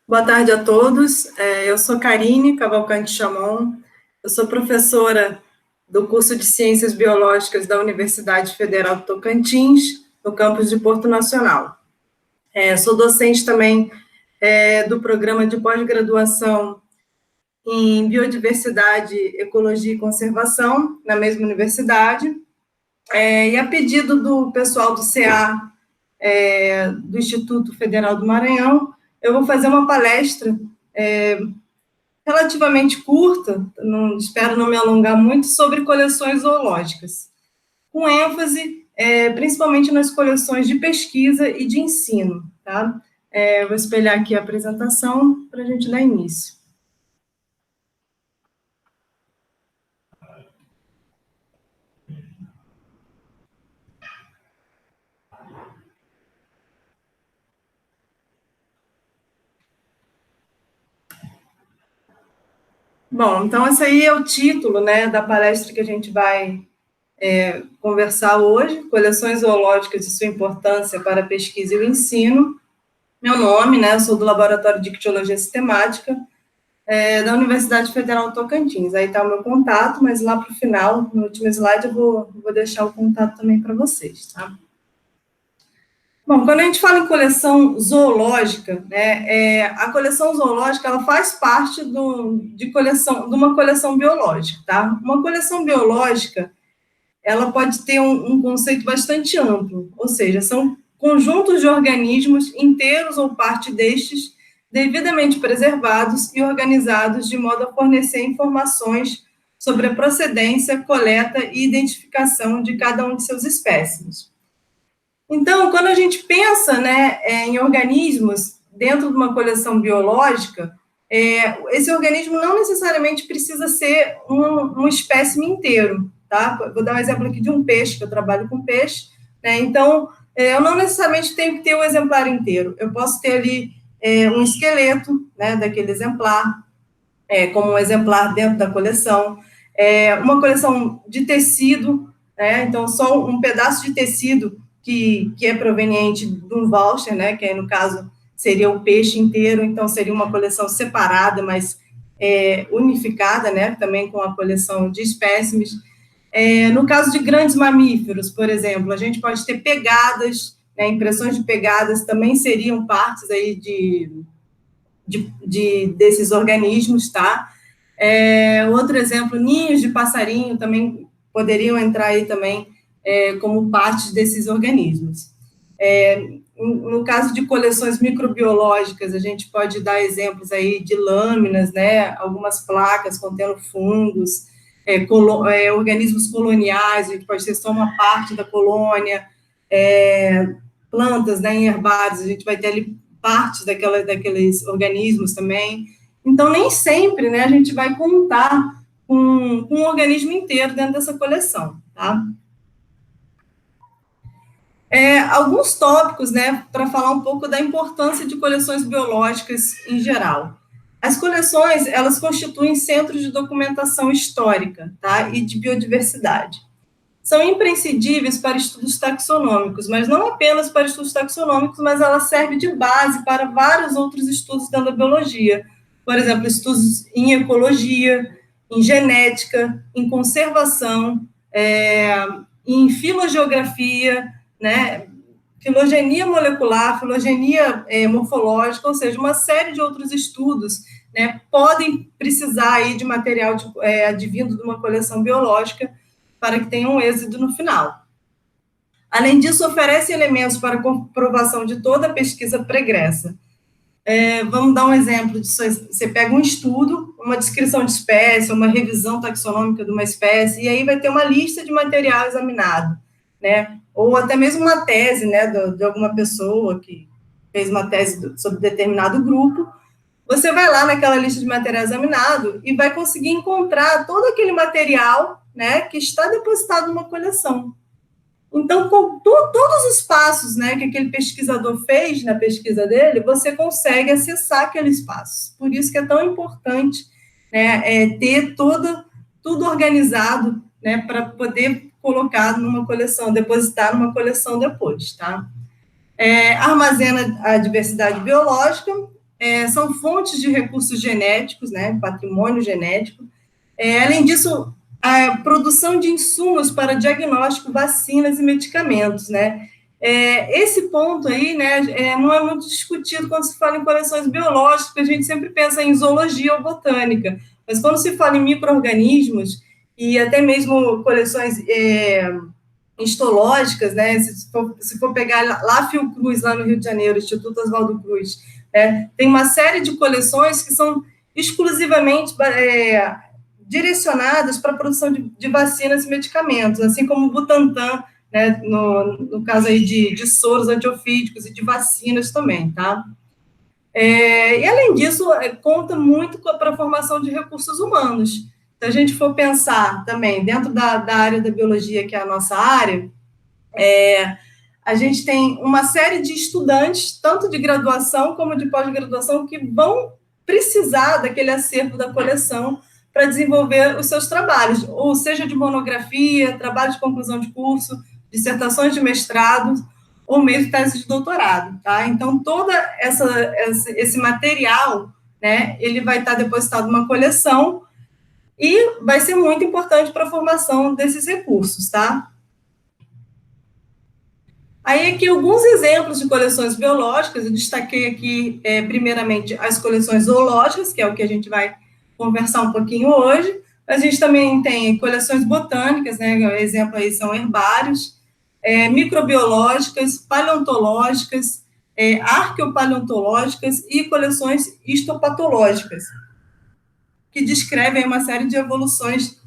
Boa tarde a todos. Eu sou Karine Cavalcante Chamon, eu sou professora do curso de Ciências Biológicas da Universidade Federal do Tocantins, no campus de Porto Nacional. Sou docente também do programa de pós-graduação em Biodiversidade, Ecologia e Conservação, na mesma universidade, e a pedido do pessoal do CA, do Instituto Federal do Maranhão, eu vou fazer uma palestra relativamente curta, espero não me alongar muito, sobre coleções zoológicas, com ênfase principalmente nas coleções de pesquisa e de ensino, tá? Vou espelhar aqui a apresentação para a gente dar início. Bom, então esse aí é o título, né, da palestra que a gente vai conversar hoje, Coleções Zoológicas e sua importância para a pesquisa e o ensino. Meu nome, né, eu sou do Laboratório de Ictiologia Sistemática, da Universidade Federal do Tocantins. Aí está o meu contato, mas lá para o final, no último slide, eu vou deixar o contato também para vocês, tá? Bom, quando a gente fala em coleção zoológica, né, a coleção zoológica ela faz parte de uma coleção biológica, tá? Uma coleção biológica ela pode ter um conceito bastante amplo, ou seja, são conjuntos de organismos inteiros ou parte destes devidamente preservados e organizados de modo a fornecer informações sobre a procedência, coleta e identificação de cada um de seus espécimes. Então, quando a gente pensa, né, em organismos dentro de uma coleção biológica, esse organismo não necessariamente precisa ser um espécime inteiro, tá? Vou dar um exemplo aqui de um peixe, que eu trabalho com peixe, né? Então, eu não necessariamente tenho que ter o exemplar inteiro, eu posso ter ali um esqueleto, né, daquele exemplar, como um exemplar dentro da coleção, uma coleção de tecido, né? Então, só um pedaço de tecido que é proveniente de um voucher, né, que aí, no caso, seria o peixe inteiro, então seria uma coleção separada, mas unificada, né, também com a coleção de espécimes. No caso de grandes mamíferos, por exemplo, a gente pode ter pegadas, né, impressões de pegadas também seriam partes aí desses organismos, tá? Outro exemplo, ninhos de passarinho também poderiam entrar aí também como parte desses organismos. No caso de coleções microbiológicas, a gente pode dar exemplos aí de lâminas, né, algumas placas contendo fungos, organismos coloniais, a gente pode ter só uma parte da colônia, plantas, né, em herbários, a gente vai ter ali partes daqueles organismos também. Então, nem sempre, né, a gente vai contar com um organismo inteiro dentro dessa coleção, tá? Alguns tópicos, né, para falar um pouco da importância de coleções biológicas em geral. As coleções, elas constituem centros de documentação histórica, tá, e de biodiversidade. São imprescindíveis para estudos taxonômicos, mas não apenas para estudos taxonômicos, mas ela serve de base para vários outros estudos dentro da biologia. Por exemplo, estudos em ecologia, em genética, em conservação, em filogeografia, né, filogenia molecular, filogenia morfológica, ou seja, uma série de outros estudos, né, podem precisar aí de material advindo de uma coleção biológica para que tenham um êxito no final. Além disso, oferece elementos para comprovação de toda a pesquisa pregressa. Vamos dar um exemplo disso. Você pega um estudo, uma descrição de espécie, uma revisão taxonômica de uma espécie, e aí vai ter uma lista de material examinado, né? Ou até mesmo uma tese, né, de alguma pessoa que fez uma tese sobre determinado grupo. Você vai lá naquela lista de material examinado e vai conseguir encontrar todo aquele material, né, que está depositado numa coleção. Então, com todos os passos, né, que aquele pesquisador fez na pesquisa dele, você consegue acessar aqueles passos. Por isso que é tão importante, né, ter tudo organizado, né, para poder colocar numa coleção, depositar numa coleção depois, tá? Armazena a diversidade biológica, são fontes de recursos genéticos, né, patrimônio genético. Além disso, a produção de insumos para diagnóstico, vacinas e medicamentos, né. Esse ponto aí, né, não é muito discutido quando se fala em coleções biológicas, porque a gente sempre pensa em zoologia ou botânica, mas quando se fala em micro-organismos e até mesmo coleções histológicas, né? Se for pegar lá Fiocruz, lá no Rio de Janeiro, Instituto Oswaldo Cruz, tem uma série de coleções que são exclusivamente direcionadas para a produção de vacinas e medicamentos, assim como o Butantan, né, no caso aí de soros antiofídicos e de vacinas também, tá? E, além disso, conta muito para a formação de recursos humanos. Se a gente for pensar também dentro da área da biologia, que é a nossa área, a gente tem uma série de estudantes, tanto de graduação como de pós-graduação, que vão precisar daquele acervo da coleção para desenvolver os seus trabalhos, ou seja, de monografia, trabalho de conclusão de curso, dissertações de mestrado, ou mesmo tese de doutorado, tá? Então, todo esse material, né, ele vai estar depositado numa coleção e vai ser muito importante para a formação desses recursos, tá? Aí, aqui, alguns exemplos de coleções biológicas, eu destaquei aqui, primeiramente, as coleções zoológicas, que é o que a gente vai conversar um pouquinho hoje. A gente também tem coleções botânicas, né, exemplo aí são herbários, microbiológicas, paleontológicas, arqueopaleontológicas e coleções histopatológicas, que descrevem uma série de evoluções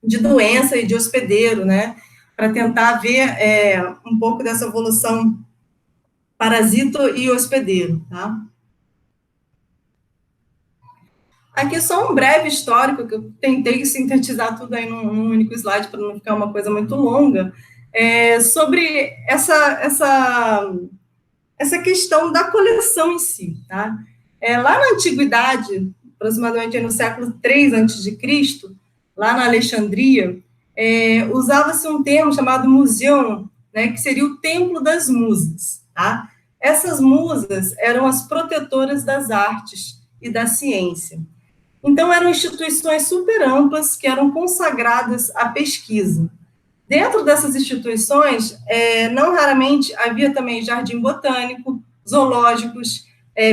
de doença e de hospedeiro, né, para tentar ver um pouco dessa evolução parasito e hospedeiro, tá? Aqui só um breve histórico, que eu tentei sintetizar tudo aí num único slide, para não ficar uma coisa muito longa, sobre essa questão da coleção em si, tá? Lá na antiguidade, aproximadamente no século III a.C., lá na Alexandria, usava-se um termo chamado museum, né, que seria o templo das musas, tá? Essas musas eram as protetoras das artes e da ciência. Então, eram instituições super amplas que eram consagradas à pesquisa. Dentro dessas instituições, não raramente havia também jardim botânico, zoológicos,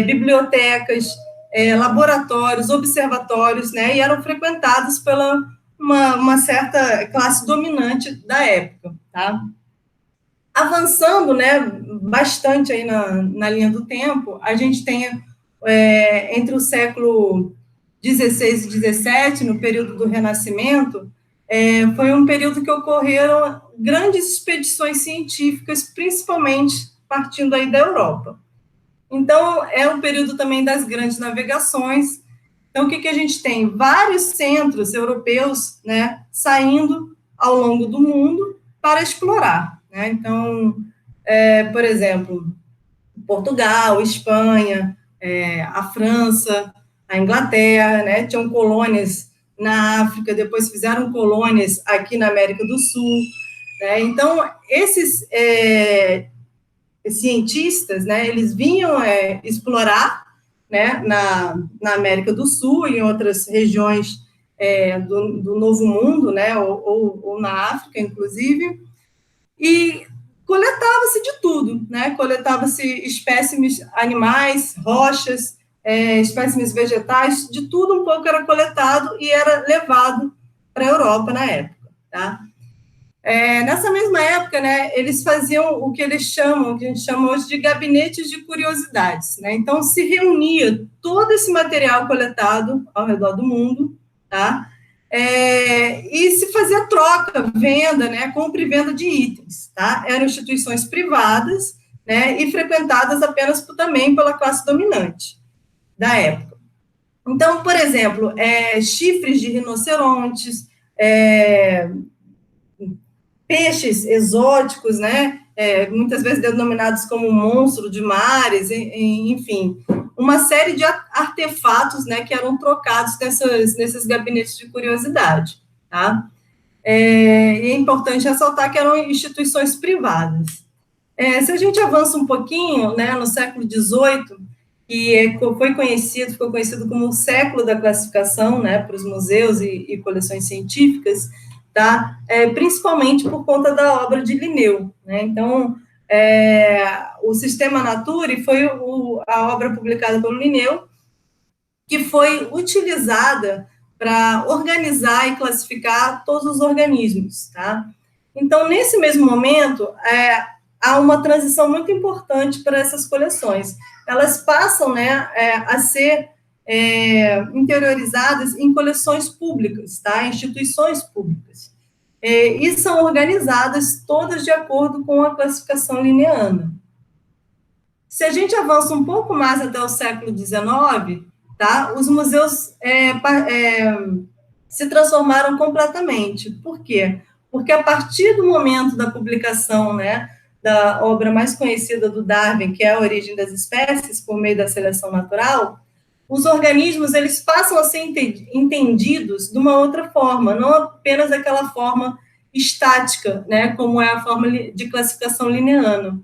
bibliotecas, laboratórios, observatórios, né, e eram frequentados pela uma certa classe dominante da época, tá? Avançando, né, bastante aí na linha do tempo, a gente tem, entre o século XVI e XVII, no período do Renascimento, foi um período que ocorreram grandes expedições científicas, principalmente partindo aí da Europa. Então, é um período também das grandes navegações. Então, o que a gente tem? Vários centros europeus, né, saindo ao longo do mundo para explorar, né? Então, por exemplo, Portugal, Espanha, a França, a Inglaterra, né, tinham colônias na África, depois fizeram colônias aqui na América do Sul, né? Então, esses cientistas, né, eles vinham explorar, né, na América do Sul e em outras regiões do Novo Mundo, né, ou na África, inclusive, e coletava-se de tudo, né, coletava-se espécimes animais, rochas, espécimes vegetais, de tudo um pouco era coletado e era levado para a Europa na época, tá? Nessa mesma época, né, eles faziam o que eles chamam, o que a gente chama hoje de gabinetes de curiosidades, né? Então, se reunia todo esse material coletado ao redor do mundo, tá? E se fazia troca, venda, né, compra e venda de itens, tá? Eram instituições privadas, né, e frequentadas apenas também pela classe dominante da época. Então, por exemplo, chifres de rinocerontes, peixes exóticos, né, muitas vezes denominados como monstro de mares, enfim, uma série de artefatos, né, que eram trocados nesses gabinetes de curiosidade, tá? E é importante ressaltar que eram instituições privadas. Se a gente avança um pouquinho, né, no século XVIII, foi conhecido, ficou conhecido como o século da classificação, né, para os museus e coleções científicas, tá? Principalmente por conta da obra de Linneu, né? Então, o Sistema Naturae foi a obra publicada pelo Linneu, que foi utilizada para organizar e classificar todos os organismos, tá? Então, nesse mesmo momento, há uma transição muito importante para essas coleções. Elas passam, né, a ser interiorizadas em coleções públicas, tá? Instituições públicas. E são organizadas todas de acordo com a classificação linneana. Se a gente avança um pouco mais até o século XIX, tá? Os museus se transformaram completamente. Por quê? Porque a partir do momento da publicação, né, da obra mais conhecida do Darwin, que é A Origem das Espécies, por meio da seleção natural, os organismos eles passam a ser entendidos de uma outra forma, não apenas aquela forma estática, né, como é a forma de classificação linneana.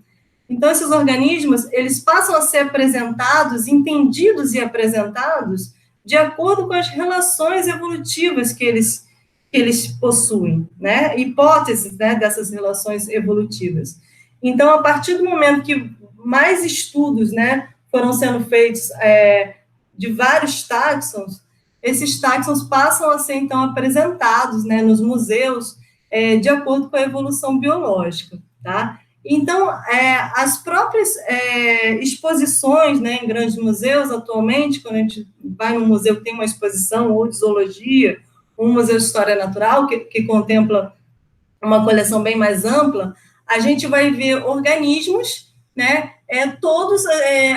Então, esses organismos, eles passam a ser apresentados, entendidos e apresentados de acordo com as relações evolutivas que eles possuem, né? Hipóteses, né, dessas relações evolutivas. Então, a partir do momento que mais estudos, né, foram sendo feitos de vários táxons, esses táxons passam a ser, então, apresentados, né, nos museus, de acordo com a evolução biológica, tá? Então, as próprias exposições, né, em grandes museus, atualmente, quando a gente vai num museu que tem uma exposição, ou de zoologia, ou um museu de história natural, que contempla uma coleção bem mais ampla, a gente vai ver organismos, né, todos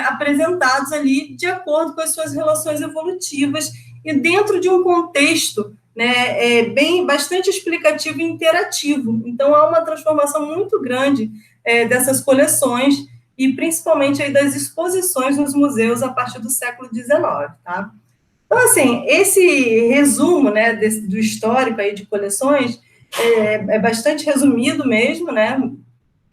apresentados ali de acordo com as suas relações evolutivas e dentro de um contexto, né, bastante explicativo e interativo. Então, há uma transformação muito grande dessas coleções e principalmente aí das exposições nos museus a partir do século XIX, tá? Então, assim, esse resumo, né, do histórico aí de coleções é bastante resumido mesmo, né,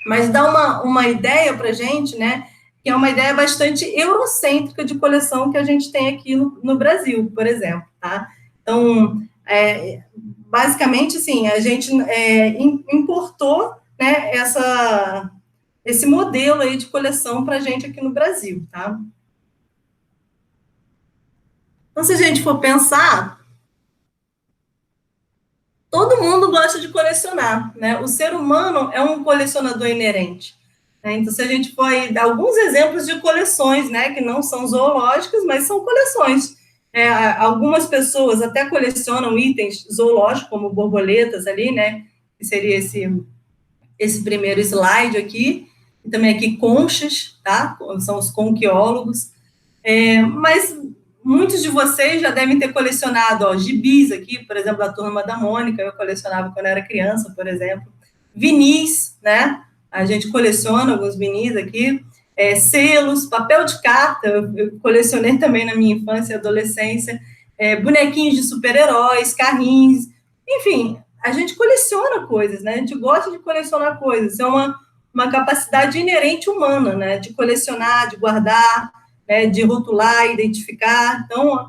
mas dá uma ideia para a gente, né, que é uma ideia bastante eurocêntrica de coleção que a gente tem aqui no Brasil, por exemplo, tá? Então, basicamente, assim, a gente importou, né, esse modelo aí de coleção para a gente aqui no Brasil, tá? Então, se a gente for pensar, todo mundo gosta de colecionar, né? O ser humano é um colecionador inerente. Né? Então, se a gente for aí dar alguns exemplos de coleções, né, que não são zoológicas, mas são coleções. Algumas pessoas até colecionam itens zoológicos, como borboletas ali, né? Que seria esse primeiro slide aqui. E também aqui conchas, tá? São os conquiólogos. Mas muitos de vocês já devem ter colecionado, ó, gibis aqui, por exemplo, a Turma da Mônica, eu colecionava quando era criança, por exemplo. Vinis, né? A gente coleciona alguns vinis aqui. Selos, papel de carta, eu colecionei também na minha infância e adolescência. Bonequinhos de super-heróis, carrinhos. Enfim, a gente coleciona coisas, né? A gente gosta de colecionar coisas. É uma capacidade inerente humana, né? De colecionar, de guardar, né, de rotular, identificar. Então,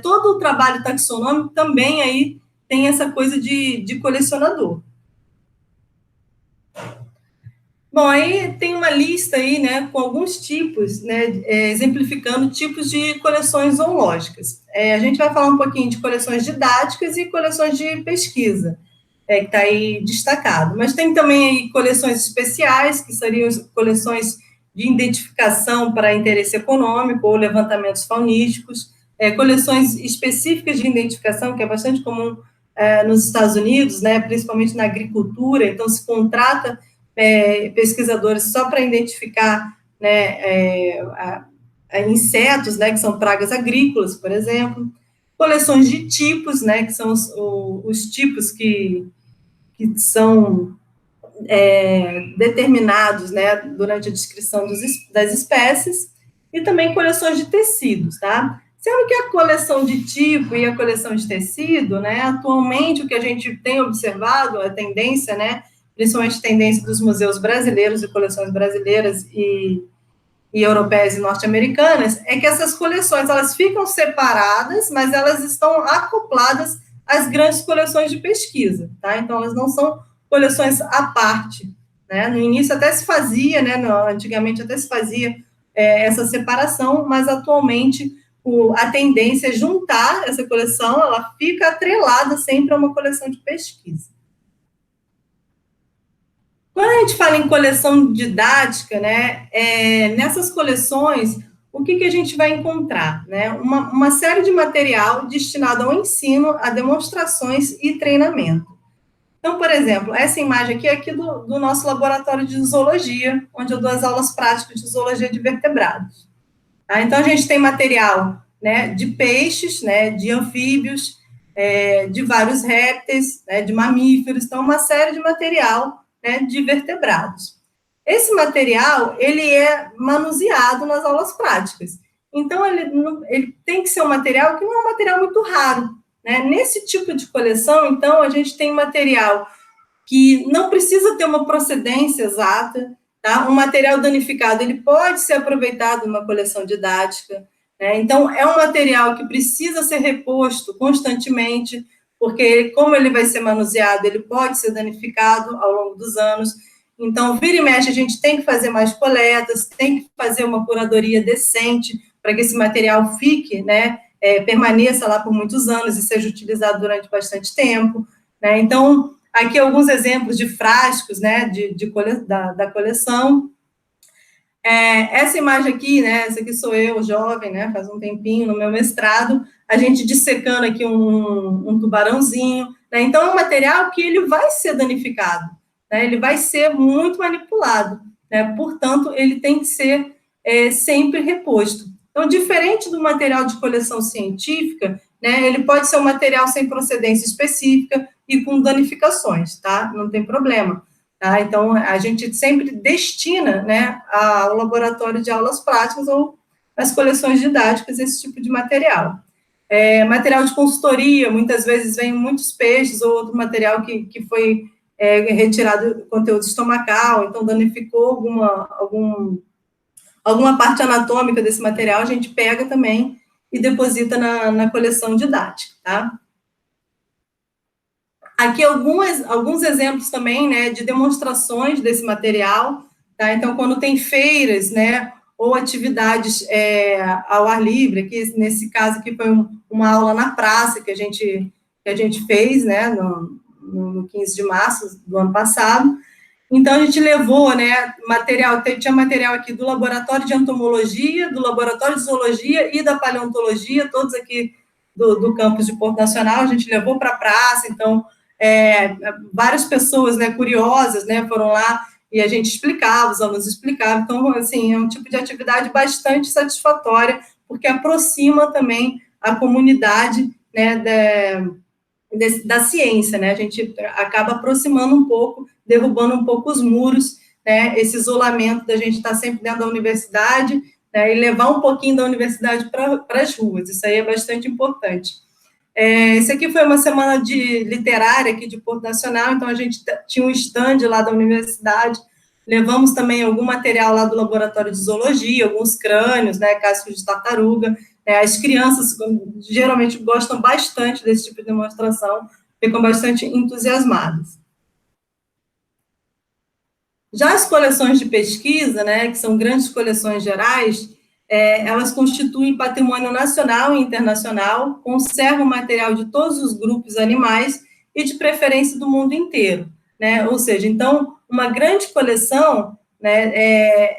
todo o trabalho taxonômico também aí tem essa coisa de colecionador. Bom, aí tem uma lista aí, né, com alguns tipos, né, exemplificando tipos de coleções zoológicas. A gente vai falar um pouquinho de coleções didáticas e coleções de pesquisa, que está aí destacado. Mas tem também aí coleções especiais, que seriam coleções de identificação para interesse econômico ou levantamentos faunísticos, coleções específicas de identificação, que é bastante comum nos Estados Unidos, né, principalmente na agricultura, então se contrata pesquisadores só para identificar, né, insetos, né, que são pragas agrícolas, por exemplo, coleções de tipos, né, que são os tipos que são determinados, né, durante a descrição das espécies, e também coleções de tecidos, tá? Sendo que a coleção de tipo e a coleção de tecido, né, atualmente o que a gente tem observado, a tendência, né, principalmente a tendência dos museus brasileiros e coleções brasileiras e e europeias e norte-americanas, é que essas coleções, elas ficam separadas, mas elas estão acopladas às grandes coleções de pesquisa, tá? Então, elas não são coleções à parte, né? No início até se fazia, né? Antigamente até se fazia essa separação, mas atualmente a tendência é juntar essa coleção, ela fica atrelada sempre a uma coleção de pesquisa. Quando a gente fala em coleção didática, né, nessas coleções, o que a gente vai encontrar? Né? Uma série de material destinado ao ensino, a demonstrações e treinamento. Então, por exemplo, essa imagem aqui é aqui do nosso laboratório de zoologia, onde eu dou as aulas práticas de zoologia de vertebrados. Tá? Então, a gente tem material, né, de peixes, né, de anfíbios, de vários répteis, né, de mamíferos, então, uma série de material, né, de vertebrados. Esse material, ele é manuseado nas aulas práticas. Então, ele tem que ser um material que não é um material muito raro, né? Nesse tipo de coleção, então, a gente tem material que não precisa ter uma procedência exata, tá? Um material danificado, ele pode ser aproveitado numa coleção didática, né? Então, é um material que precisa ser reposto constantemente, porque como ele vai ser manuseado, ele pode ser danificado ao longo dos anos. Então, vira e mexe, a gente tem que fazer mais coletas, tem que fazer uma curadoria decente para que esse material fique, né, permaneça lá por muitos anos e seja utilizado durante bastante tempo, né? Então, aqui alguns exemplos de frascos, né, da coleção. Essa imagem aqui, né, essa aqui sou eu, jovem, né, faz um tempinho, no meu mestrado, a gente dissecando aqui um tubarãozinho, né, então é um material que ele vai ser danificado, né, ele vai ser muito manipulado, né, portanto, ele tem que ser sempre reposto. Então, diferente do material de coleção científica, né, ele pode ser um material sem procedência específica e com danificações, tá? Não tem problema. Tá? Então, a gente sempre destina, né, ao laboratório de aulas práticas ou às coleções didáticas esse tipo de material. Material de consultoria, muitas vezes vem muitos peixes ou outro material que foi retirado conteúdo estomacal, então danificou alguma parte anatômica desse material, a gente pega também e deposita na coleção didática, tá? Aqui alguns exemplos também, né, de demonstrações desse material, tá? Então, quando tem feiras, né, ou atividades ao ar livre, aqui, nesse caso aqui foi uma aula na praça que a gente fez, né, no 15 de março do ano passado. Então, a gente levou, né, tinha material aqui do laboratório de entomologia, do laboratório de zoologia e da paleontologia, todos aqui do campus de Porto Nacional, a gente levou para a praça, então, várias pessoas, né, curiosas, né, foram lá e a gente explicava, os alunos explicavam, então, assim, é um tipo de atividade bastante satisfatória, porque aproxima também a comunidade, né, da ciência, né, a gente acaba aproximando um pouco, derrubando um pouco os muros, né, esse isolamento da gente estar sempre dentro da universidade, né, e levar um pouquinho da universidade para as ruas, isso aí é bastante importante. Esse aqui foi uma semana literária aqui de Porto Nacional, então a gente tinha um stand lá da universidade, levamos também algum material lá do laboratório de zoologia, alguns crânios, né, cascos de tartaruga, as crianças geralmente gostam bastante desse tipo de demonstração, ficam bastante entusiasmadas. Já as coleções de pesquisa, né, que são grandes coleções gerais, elas constituem patrimônio nacional e internacional, conservam material de todos os grupos animais e, de preferência, do mundo inteiro, né? Ou seja, então, uma grande coleção, né,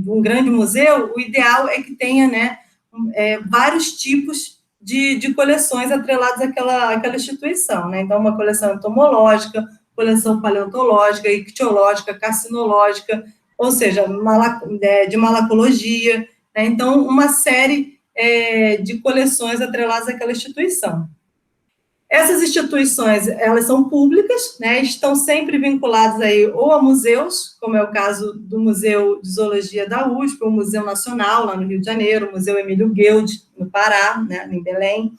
um grande museu, o ideal é que tenha, né, vários tipos de coleções atreladas àquela instituição, né? Então, uma coleção entomológica, coleção paleontológica, ictiológica, carcinológica, ou seja, de malacologia, né? Então, uma série de coleções atreladas àquela instituição. Essas instituições, elas são públicas, né, estão sempre vinculadas aí ou a museus, como é o caso do Museu de Zoologia da USP, o Museu Nacional, lá no Rio de Janeiro, o Museu Emílio Guild, no Pará, né, em Belém,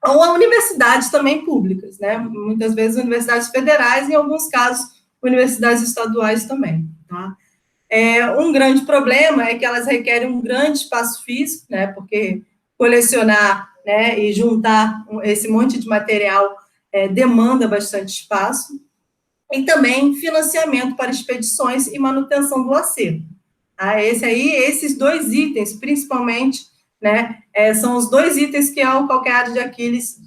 ou a universidades também públicas, né, muitas vezes universidades federais, em alguns casos, universidades estaduais também, tá? Um grande problema é que elas requerem um grande espaço físico, né, porque colecionar, né, e juntar esse monte de material demanda bastante espaço, e também financiamento para expedições e manutenção do acervo. Esses dois itens, principalmente, né, são os dois itens que é o calcanhar de Aquiles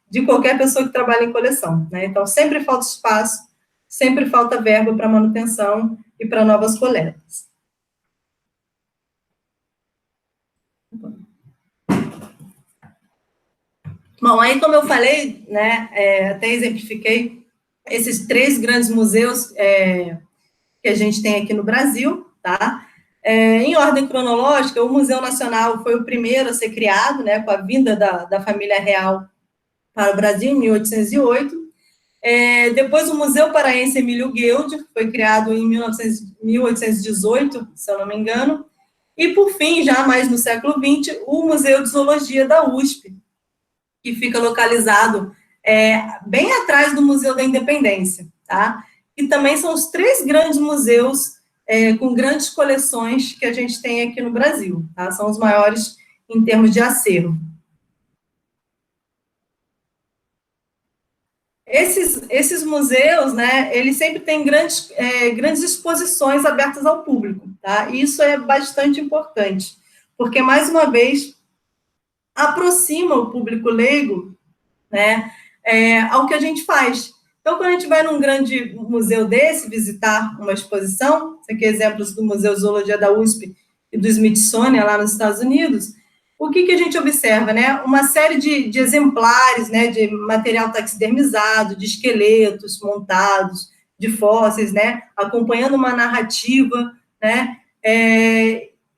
de qualquer pessoa que trabalha em coleção, né? Então, sempre falta espaço, sempre falta verba para manutenção e para novas coletas. Bom, aí, como eu falei, né, até exemplifiquei esses 3 grandes museus que a gente tem aqui no Brasil, tá? Em ordem cronológica, o Museu Nacional foi o primeiro a ser criado, né, com a vinda da família real para o Brasil, em 1808. Depois, o Museu Paraense Emílio Guild, que foi criado em 1818, se eu não me engano. E, por fim, já mais no século XX, o Museu de Zoologia da USP, que fica localizado bem atrás do Museu da Independência, tá? E também são os 3 grandes museus com grandes coleções que a gente tem aqui no Brasil, tá? São os maiores em termos de acervo. Esses museus, né, eles sempre têm grandes exposições abertas ao público, tá? E isso é bastante importante, porque, mais uma vez, aproxima o público leigo, né, ao que a gente faz. Então, quando a gente vai num grande museu desse, visitar uma exposição, aqui exemplos do Museu de Zoologia da USP e do Smithsonian, lá nos Estados Unidos, o que a gente observa, né? Uma série de exemplares, né, de material taxidermizado, de esqueletos montados, de fósseis, né, acompanhando uma narrativa, né,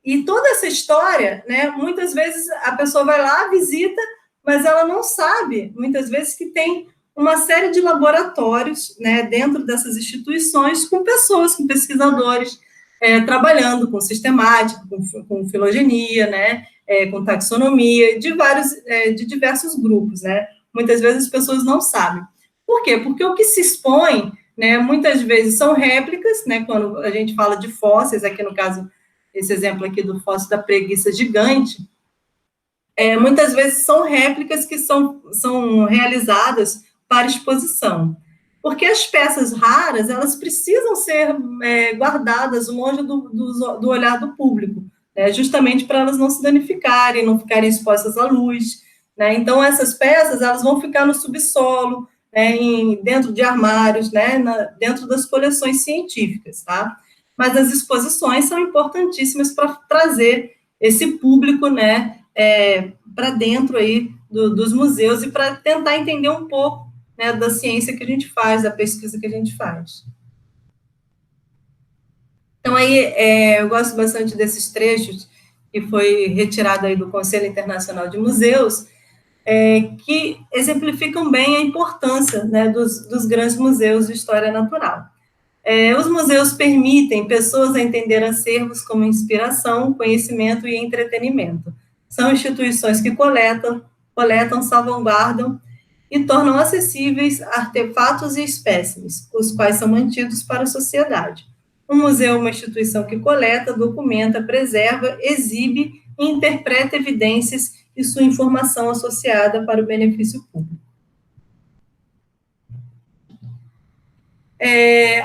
e toda essa história, né, muitas vezes a pessoa vai lá, visita, mas ela não sabe, muitas vezes, que tem uma série de laboratórios, né, dentro dessas instituições, com pessoas, com pesquisadores, trabalhando com sistemática, com filogenia, né, com taxonomia, de diversos grupos, né? Muitas vezes as pessoas não sabem. Por quê? Porque o que se expõe, né, muitas vezes são réplicas, né, quando a gente fala de fósseis, aqui no caso, esse exemplo aqui do fóssil da preguiça gigante, muitas vezes são réplicas que são realizadas para exposição. Porque as peças raras, elas precisam ser guardadas longe do olhar do público, né, justamente para elas não se danificarem, não ficarem expostas à luz, né? Então, essas peças, elas vão ficar no subsolo, né, dentro de armários, né, dentro das coleções científicas, tá? Mas as exposições são importantíssimas para trazer esse público, né, para dentro aí dos museus e para tentar entender um pouco, né, da ciência que a gente faz, da pesquisa que a gente faz. Então, aí, eu gosto bastante desses trechos que foi retirado aí do Conselho Internacional de Museus, que exemplificam bem a importância, né, dos grandes museus de história natural. Os museus permitem pessoas a entender acervos como inspiração, conhecimento e entretenimento. São instituições que coletam, salvaguardam e tornam acessíveis artefatos e espécimes, os quais são mantidos para a sociedade. Um museu é uma instituição que coleta, documenta, preserva, exibe e interpreta evidências e sua informação associada para o benefício público.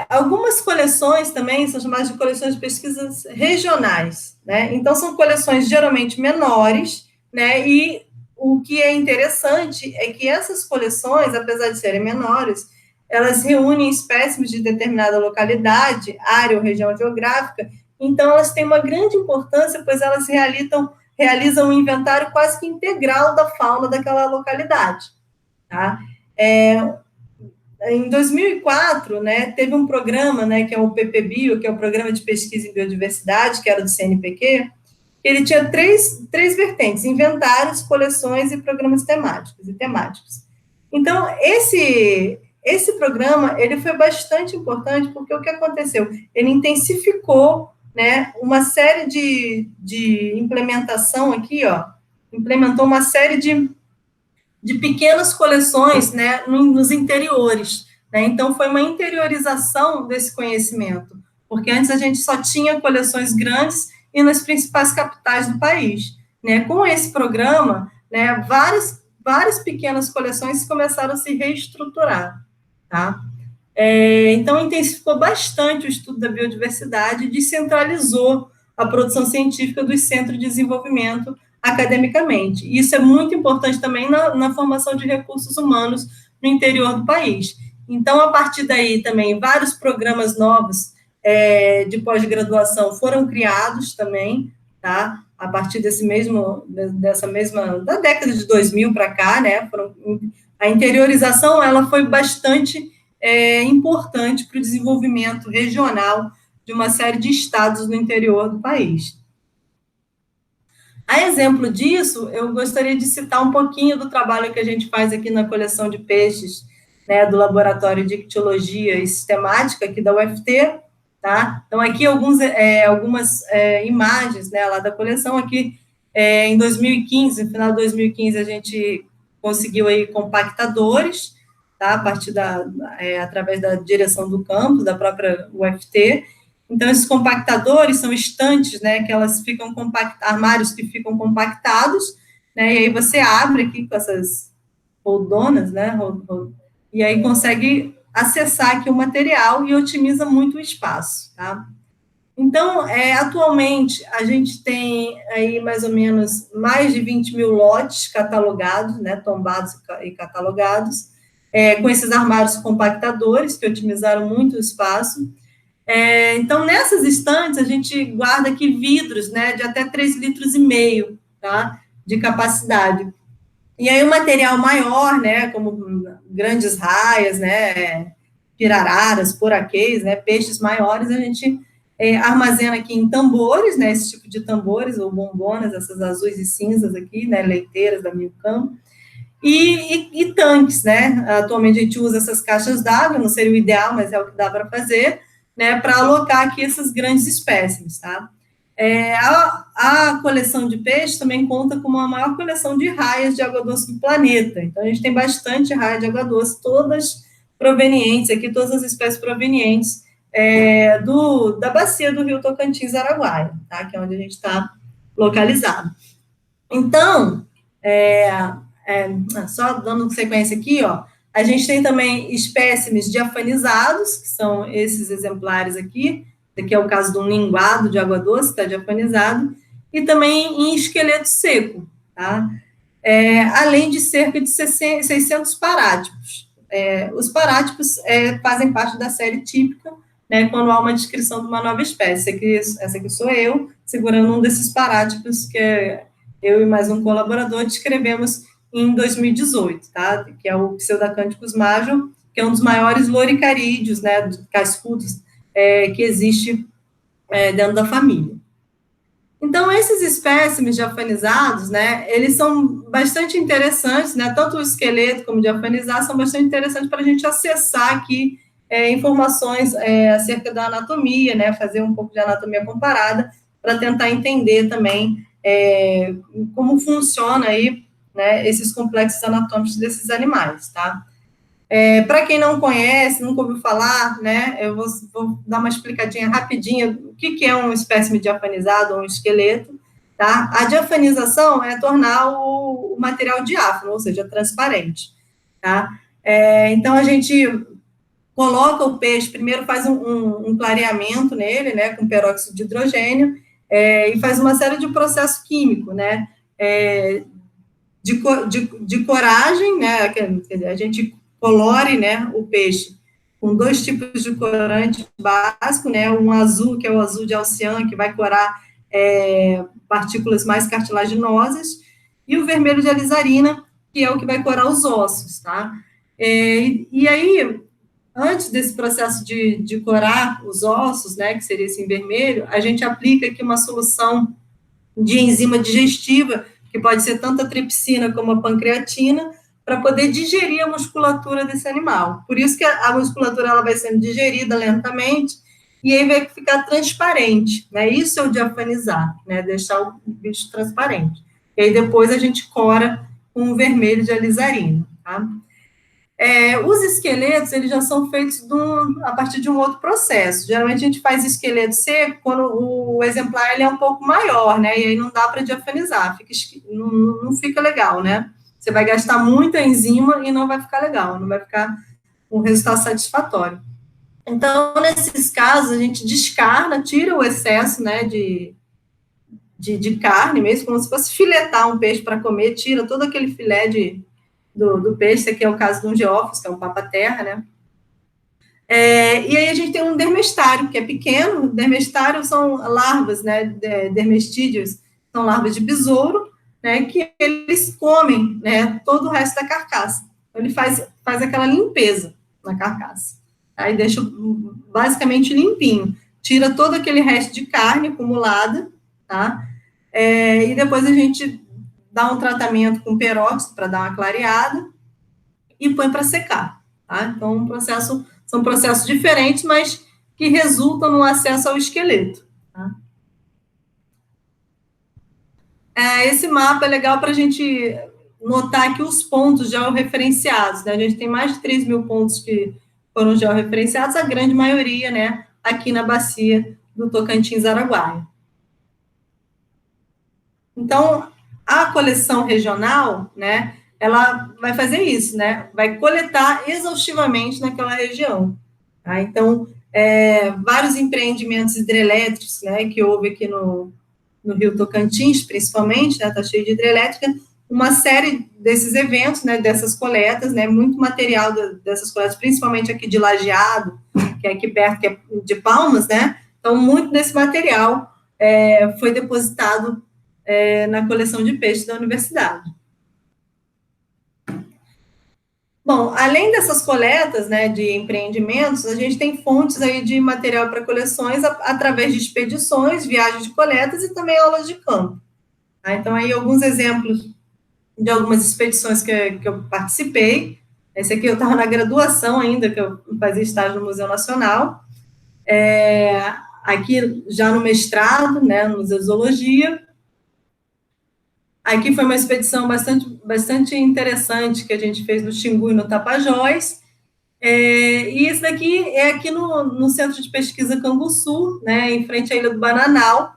Algumas coleções também são chamadas de coleções de pesquisas regionais, né? Então, são coleções geralmente menores, né? E o que é interessante é que essas coleções, apesar de serem menores, elas reúnem espécimes de determinada localidade, área ou região geográfica, então elas têm uma grande importância, pois elas realizam um inventário quase que integral da fauna daquela localidade, tá? Em 2004, né, teve um programa, né, que é o PPBio, que é o Programa de Pesquisa em Biodiversidade, que era do CNPq, ele tinha três vertentes: inventários, coleções e programas temáticos. Então, esse programa, ele foi bastante importante, porque o que aconteceu? Ele intensificou, né, uma série de implementação aqui, ó, implementou uma série de pequenas coleções, né, nos interiores, né? Então, foi uma interiorização desse conhecimento, porque antes a gente só tinha coleções grandes e nas principais capitais do país, né? Com esse programa, né, várias pequenas coleções começaram a se reestruturar, tá? Então, intensificou bastante o estudo da biodiversidade e descentralizou a produção científica dos centros de desenvolvimento academicamente. Isso é muito importante também na formação de recursos humanos no interior do país. Então, a partir daí, também, vários programas novos de pós-graduação foram criados também, tá? A partir da década de 2000 para cá, né? A interiorização, ela foi bastante importante para o desenvolvimento regional de uma série de estados no interior do país. A exemplo disso, eu gostaria de citar um pouquinho do trabalho que a gente faz aqui na coleção de peixes, né, do Laboratório de Ictiologia e Sistemática aqui da UFT, tá? Então, aqui algumas imagens, né, lá da coleção. Aqui, em 2015, no final de 2015, a gente conseguiu aí compactadores, tá? A partir através da direção do campus, da própria UFT. Então, esses compactadores são estantes, né, que elas ficam armários que ficam compactados, né, e aí você abre aqui com essas roldonas, né, e aí consegue acessar aqui o material e otimiza muito o espaço, tá? Então, atualmente, a gente tem aí mais ou menos mais de 20 mil lotes catalogados, né, tombados e catalogados, com esses armários compactadores, que otimizaram muito o espaço. Então, nessas estantes, a gente guarda aqui vidros, né, de até 3,5 litros, tá, de capacidade. E aí o material maior, né, como grandes raias, né, pirararas, poraquês, né, peixes maiores, a gente armazena aqui em tambores, né, esse tipo de tambores, ou bombonas, essas azuis e cinzas aqui, né, leiteiras da Milcam, e tanques, né, atualmente a gente usa essas caixas d'água, não seria o ideal, mas é o que dá para fazer, né, para alocar aqui essas grandes espécies, tá? A coleção de peixes também conta com a maior coleção de raias de água doce do planeta. Então, a gente tem bastante raia de água doce, todas provenientes, aqui todas as espécies provenientes da bacia do rio Tocantins-Araguaia, tá? Que é onde a gente está localizado. Então, só dando sequência aqui, ó, a gente tem também espécimes diafanizados, que são esses exemplares aqui. Aqui é o caso de um linguado de água doce, está diafanizado, e também em esqueleto seco, tá? Além de cerca de 600 parátipos. Os parátipos fazem parte da série típica, né, quando há uma descrição de uma nova espécie. Essa aqui sou eu, segurando um desses parátipos, que eu e mais um colaborador descrevemos em 2018, tá? Que é o Pseudacânticos major, que é um dos maiores loricarídeos, né, cascudos, que existe dentro da família. Então, esses espécimes diafanizados, né, eles são bastante interessantes, né, tanto o esqueleto como o diafanizado são bastante interessantes para a gente acessar aqui informações acerca da anatomia, né, fazer um pouco de anatomia comparada, para tentar entender também como funciona aí, né, esses complexos anatômicos desses animais, tá? Para quem não conhece, nunca ouviu falar, né, eu vou dar uma explicadinha rapidinha o que é um espécime diafanizado ou um esqueleto, tá? A diafanização é tornar o material diáfano, ou seja, transparente, tá? Então, a gente coloca o peixe, primeiro faz um clareamento nele, né, com peróxido de hidrogênio, e faz uma série de processos químicos, né, de coragem, né, a gente colore, né, o peixe com 2 tipos de corante básico, né, um azul, que é o azul de alcian, que vai corar partículas mais cartilaginosas, e o vermelho de alizarina, que é o que vai corar os ossos, tá? E aí, antes desse processo de corar os ossos, né, que seria esse em vermelho, a gente aplica aqui uma solução de enzima digestiva, que pode ser tanto a tripsina como a pancreatina, para poder digerir a musculatura desse animal. Por isso que a musculatura ela vai sendo digerida lentamente, e aí vai ficar transparente, né? Isso é o diafanizar, né? Deixar o bicho transparente. E aí depois a gente cora com o vermelho de alizarina, tá? Os esqueletos, eles já são feitos a partir de um outro processo. Geralmente, a gente faz esqueleto seco quando o exemplar ele é um pouco maior, né? E aí não dá para diafanizar, não fica legal, né? Você vai gastar muita enzima e não vai ficar legal, não vai ficar um resultado satisfatório. Então, nesses casos, a gente descarna, tira o excesso, né, de carne mesmo, como se fosse filetar um peixe para comer, tira todo aquele filé do peixe. Esse aqui é o caso de um geófos, que é um papa-terra, né? E aí a gente tem um dermestário, que é pequeno. Dermestário são larvas, né, dermestídeos, são larvas de besouro, né, que eles comem, né, todo o resto da carcaça. Então, ele faz aquela limpeza na carcaça. Aí deixa basicamente limpinho. Tira todo aquele resto de carne acumulada, tá? E depois a gente dá um tratamento com peróxido para dar uma clareada e põe para secar, tá? Então, são processos diferentes, mas que resultam no acesso ao esqueleto, tá? Esse mapa é legal para a gente notar aqui os pontos georreferenciados, né? A gente tem mais de 3 mil pontos que foram georreferenciados, a grande maioria, né, aqui na bacia do Tocantins-Araguaia. Então, a coleção regional, né, ela vai fazer isso, né, vai coletar exaustivamente naquela região, tá? Então, vários empreendimentos hidrelétricos, né, que houve aqui no Rio Tocantins, principalmente, né, tá cheio de hidrelétrica, uma série desses eventos, né, dessas coletas, né, muito material dessas coletas, principalmente aqui de Lajeado, que é aqui perto, que é de Palmas, né, então muito desse material foi depositado na coleção de peixes da universidade. Bom, além dessas coletas, né, de empreendimentos, a gente tem fontes aí de material para coleções através de expedições, viagens de coletas e também aulas de campo. Tá? Então, aí alguns exemplos de algumas expedições que eu participei. Esse aqui eu estava na graduação ainda, que eu fazia estágio no Museu Nacional. Aqui já no mestrado, né, no Museu de Zoologia. Aqui foi uma expedição bastante interessante que a gente fez no Xingu e no Tapajós. E esse daqui é aqui no Centro de Pesquisa Canguçu, né, em frente à Ilha do Bananal,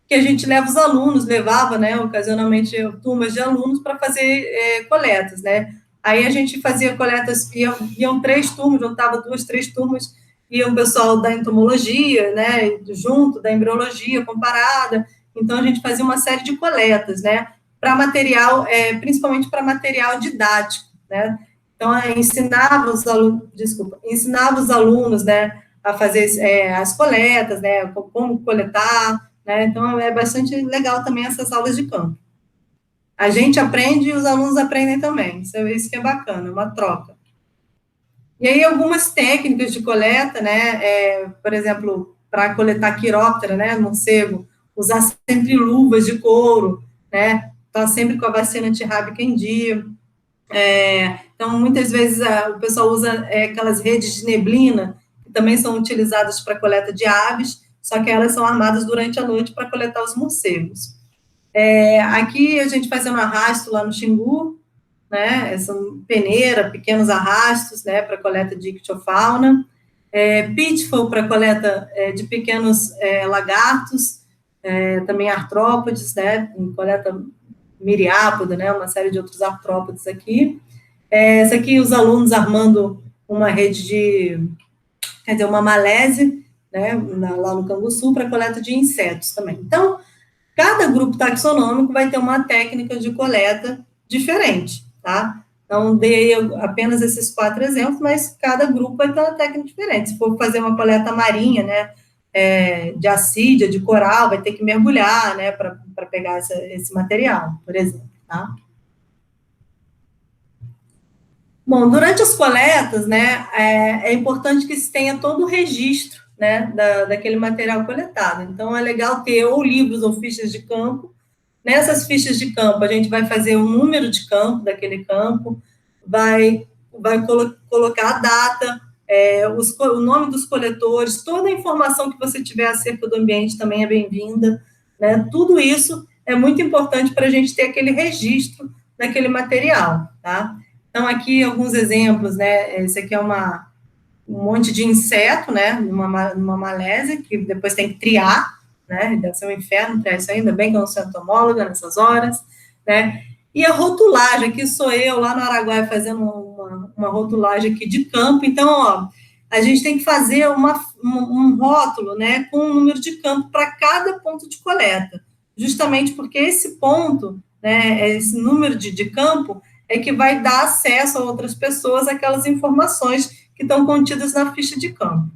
que a gente levava, né, ocasionalmente turmas de alunos para fazer coletas, né. Aí a gente fazia coletas, iam 3 turmas, juntava 2, 3 turmas, ia o pessoal da entomologia, né, junto, da embriologia comparada. Então a gente fazia uma série de coletas, né, para material, principalmente para material didático, né. Então ensinava os alunos, né, a fazer as coletas, né, como coletar, né? Então, é bastante legal também essas aulas de campo. A gente aprende e os alunos aprendem também. Isso que é bacana, uma troca. E aí, algumas técnicas de coleta, né? Por exemplo, para coletar quiróptera, né? Morcego, usar sempre luvas de couro, né? Tá sempre com a vacina antirrábica em dia. Então, muitas vezes, o pessoal usa aquelas redes de neblina, que também são utilizadas para coleta de aves, só que elas são armadas durante a noite para coletar os morcegos. Aqui a gente fazendo arrasto lá no Xingu, né, são peneira, pequenos arrastos, né, para coleta de ictiofauna, pitfall para coleta de pequenos lagartos, também artrópodes, né, coleta miriápoda, né, uma série de outros artrópodes aqui. Essa aqui os alunos armando uma rede uma malésia, né, lá no Canguçu, para coleta de insetos também. Então, cada grupo taxonômico vai ter uma técnica de coleta diferente, tá? Então, dei apenas esses 4 exemplos, mas cada grupo vai ter uma técnica diferente. Se for fazer uma coleta marinha, né, de assídia, de coral, vai ter que mergulhar, né, para pegar esse material, por exemplo, tá? Bom, durante as coletas, né, é importante que se tenha todo o registro, né, daquele material coletado. Então, é legal ter ou livros ou fichas de campo. Nessas fichas de campo, a gente vai fazer o número de campo daquele campo, vai colocar a data, o nome dos coletores, toda a informação que você tiver acerca do ambiente também é bem-vinda, né? Tudo isso é muito importante para a gente ter aquele registro daquele material, tá? Então, aqui alguns exemplos, né? Esse aqui é um monte de inseto, né? Numa malésia, que depois tem que triar, né? Deve ser um inferno triar isso ainda, bem que eu não sou entomóloga nessas horas, né? E a rotulagem, aqui sou eu, lá no Araguaia, fazendo uma rotulagem aqui de campo. Então, ó, a gente tem que fazer um rótulo, né, com um número de campo para cada ponto de coleta, justamente porque esse ponto, né, esse número de campo, é que vai dar acesso a outras pessoas àquelas informações que estão contidas na ficha de campo.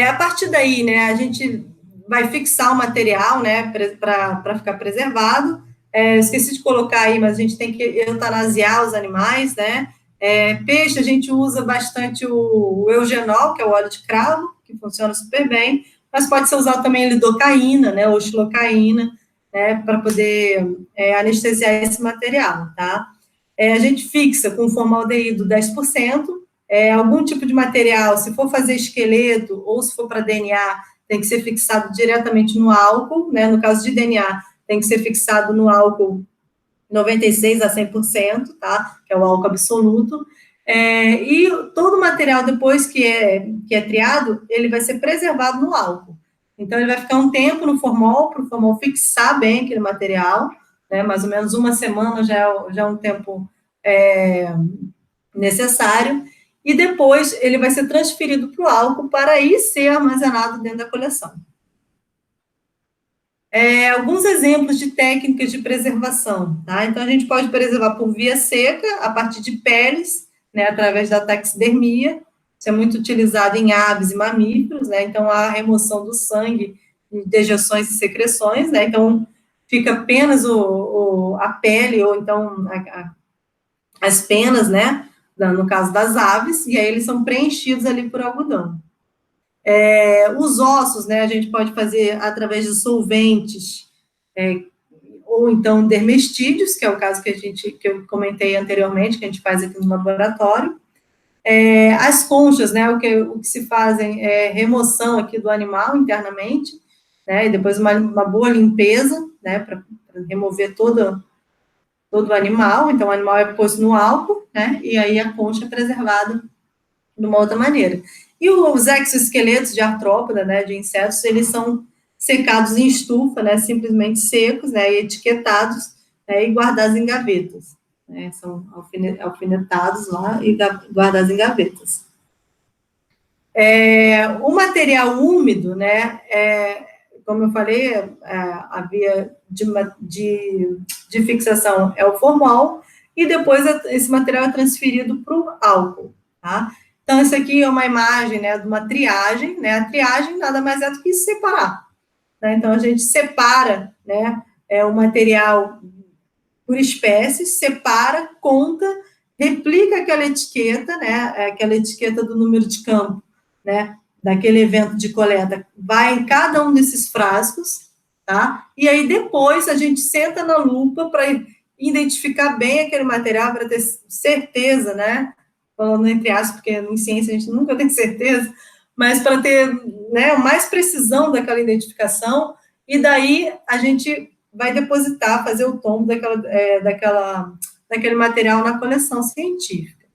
A partir daí, né, a gente vai fixar o material, né, para ficar preservado. Esqueci de colocar aí, mas a gente tem que eutanasiar os animais, né. Peixe, a gente usa bastante o eugenol, que é o óleo de cravo, que funciona super bem, mas pode ser usado também lidocaína, né, ou xilocaína, né, para poder anestesiar esse material, tá? A gente fixa com formaldeído 10%, algum tipo de material, se for fazer esqueleto ou se for para DNA, tem que ser fixado diretamente no álcool, né? No caso de DNA, tem que ser fixado no álcool 96% a 100%, tá? Que é o álcool absoluto. E todo o material, depois que é triado, ele vai ser preservado no álcool. Então, ele vai ficar um tempo no formol, para o formol fixar bem aquele material, né? Mais ou menos uma semana já é um tempo necessário, e depois ele vai ser transferido para o álcool para aí ser armazenado dentro da coleção. Alguns exemplos de técnicas de preservação, tá? Então, a gente pode preservar por via seca, a partir de peles, né, através da taxidermia, isso é muito utilizado em aves e mamíferos, né, então, a remoção do sangue, dejeções e secreções, né, então, fica apenas a pele, ou então, as penas, né, no caso das aves, e aí eles são preenchidos ali por algodão. Os ossos, né, a gente pode fazer através de solventes, ou então dermestídeos, que é o caso que eu comentei anteriormente, que a gente faz aqui no laboratório. As conchas, né, o que se fazem é remoção aqui do animal internamente, né, e depois uma boa limpeza, né, para remover todo o animal. Então, o animal é posto no álcool, né, e aí a concha é preservada de uma outra maneira. E os exoesqueletos de artrópoda, né, de insetos, eles são secados em estufa, né, simplesmente secos, né, e etiquetados, né, e guardados em gavetas, né, são alfinetados lá e guardados em gavetas. O material úmido, né, como eu falei, a via de fixação é o formol, e depois esse material é transferido para o álcool, tá? Então, isso aqui é uma imagem, né, de uma triagem, né, a triagem nada mais é do que separar, né? Então, a gente separa, né, o material por espécies, separa, conta, replica aquela etiqueta, né, aquela etiqueta do número de campo, né, daquele evento de coleta, vai em cada um desses frascos, tá? E aí, depois, a gente senta na lupa para identificar bem aquele material, para ter certeza, né, falando entre aspas, porque em ciência a gente nunca tem certeza, mas para ter, né, mais precisão daquela identificação, e daí a gente vai depositar, fazer o tombo daquele material na coleção científica.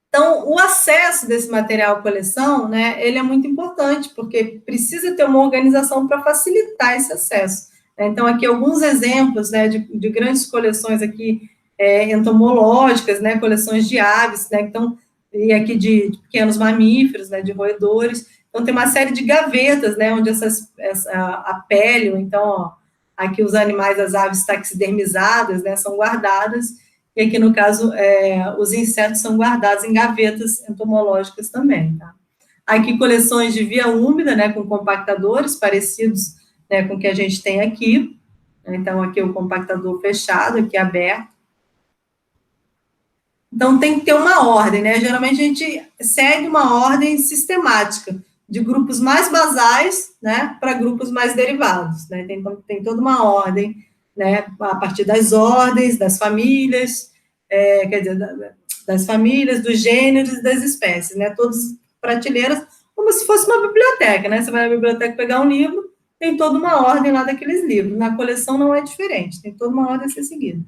Então, o acesso desse material à coleção, né, ele é muito importante, porque precisa ter uma organização para facilitar esse acesso. Então, aqui alguns exemplos, né, de grandes coleções aqui, entomológicas, né, coleções de aves, né, então, e aqui de pequenos mamíferos, né, de roedores. Então, tem uma série de gavetas, né, onde a pele, ou então, ó, aqui os animais, as aves taxidermizadas, né, são guardadas, e aqui, no caso, os insetos são guardados em gavetas entomológicas também, tá? Aqui, coleções de via úmida, né, com compactadores parecidos, né, com o que a gente tem aqui. Então, aqui o compactador fechado, aqui aberto. Então, tem que ter uma ordem, né? Geralmente, a gente segue uma ordem sistemática, de grupos mais basais, né, para grupos mais derivados, né? Então, tem toda uma ordem, né, a partir das ordens, das famílias, quer dizer, das famílias, dos gêneros e das espécies, né? Todas prateleiras, como se fosse uma biblioteca, né? Você vai na biblioteca pegar um livro, tem toda uma ordem lá daqueles livros. Na coleção não é diferente, tem toda uma ordem a ser seguida.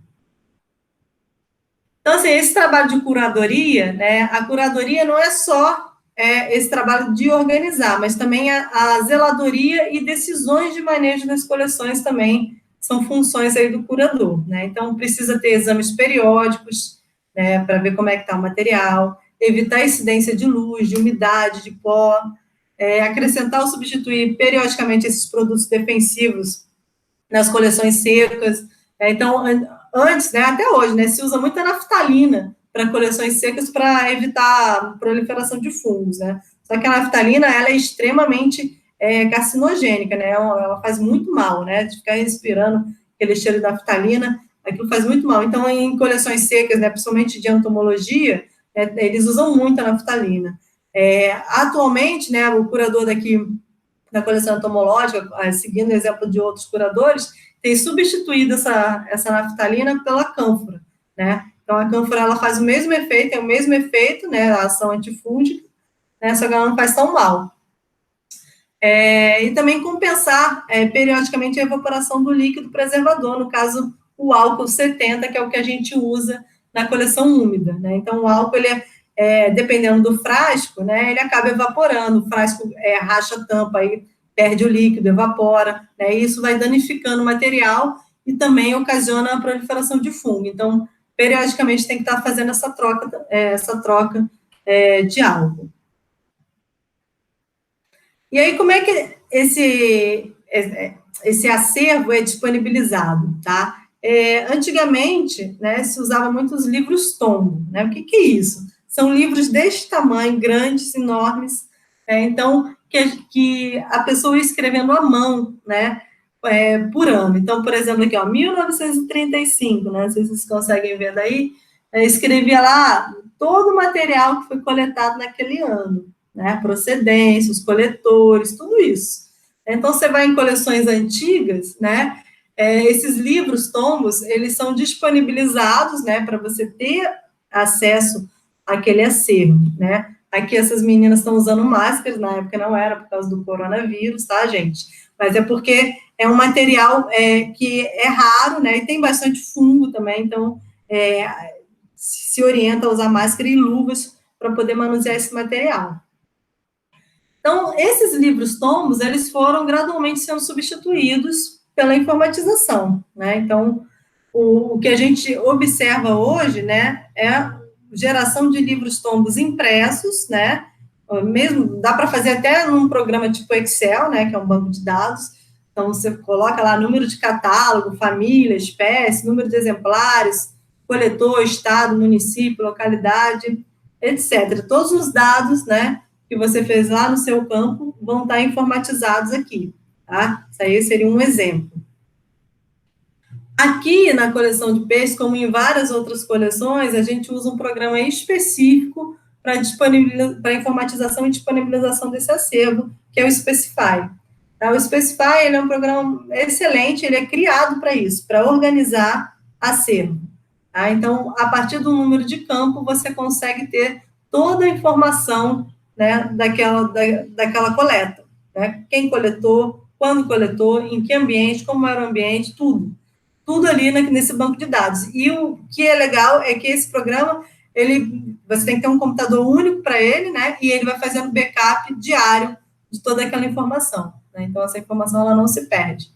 Então, assim, esse trabalho de curadoria, né, a curadoria não é só esse trabalho de organizar, mas também a zeladoria e decisões de manejo das coleções também são funções aí do curador, né? Então, precisa ter exames periódicos, né, para ver como é que está o material, evitar incidência de luz, de umidade, de pó, acrescentar ou substituir periodicamente esses produtos defensivos nas coleções secas. Então, antes, né, até hoje, né, se usa muita naftalina para coleções secas para evitar a proliferação de fungos, né? Só que a naftalina, ela é extremamente carcinogênica, né? Ela faz muito mal, né? De ficar respirando aquele cheiro de naftalina, aquilo faz muito mal. Então, em coleções secas, né, principalmente de entomologia, eles usam muito a naftalina. Atualmente, né, o curador daqui na coleção entomológica, seguindo o exemplo de outros curadores, tem substituído essa naftalina pela cânfora, né? Então, a cânfora, ela faz o mesmo efeito, tem o mesmo efeito, né, a ação antifúngica, né, só que ela não faz tão mal. E também compensar periodicamente a evaporação do líquido preservador, no caso, o álcool 70, que é o que a gente usa na coleção úmida, né? Então, o álcool, ele dependendo do frasco, né, ele acaba evaporando, o frasco racha a tampa, aí perde o líquido, evapora, né, e isso vai danificando o material e também ocasiona a proliferação de fungo. Então, periodicamente tem que estar fazendo essa troca de álcool. E aí, como é que esse acervo é disponibilizado, tá? Antigamente, né, se usava muitos livros tombo, né? O que é isso? São livros deste tamanho, grandes, enormes, então, que a pessoa ia escrevendo à mão, né, por ano. Então, por exemplo, aqui, ó, 1935, né, não sei se vocês conseguem ver daí, escrevia lá todo o material que foi coletado naquele ano, né, procedência, os coletores, tudo isso. Então, você vai em coleções antigas, né, esses livros tombos, eles são disponibilizados, né, para você ter acesso àquele acervo, né. Aqui essas meninas estão usando máscaras, na época não era por causa do coronavírus, tá, gente? Mas é porque é um material que é raro, né, e tem bastante fungo também, então se orienta a usar máscara e luvas para poder manusear esse material. Então, esses livros tombos, eles foram gradualmente sendo substituídos pela informatização, né? Então, o que a gente observa hoje, né, é a geração de livros tombos impressos, né? Mesmo dá para fazer até num programa tipo Excel, né, que é um banco de dados. Então, você coloca lá número de catálogo, família, espécie, número de exemplares, coletor, estado, município, localidade, etc. Todos os dados, né, que você fez lá no seu campo vão estar informatizados aqui, tá? Isso aí seria um exemplo. Aqui na coleção de peixes, como em várias outras coleções, a gente usa um programa específico para informatização e disponibilização desse acervo, que é o Specify. Tá? O Specify ele é um programa excelente, ele é criado para isso, para organizar acervo. Tá? Então, a partir do número de campo, você consegue ter toda a informação, né, daquela coleta. Né? Quem coletou, quando coletou, em que ambiente, como era o ambiente, tudo. Tudo ali nesse banco de dados. E o que é legal é que esse programa, você tem que ter um computador único para ele, né? E ele vai fazendo backup diário de toda aquela informação. Né? Então, essa informação ela não se perde.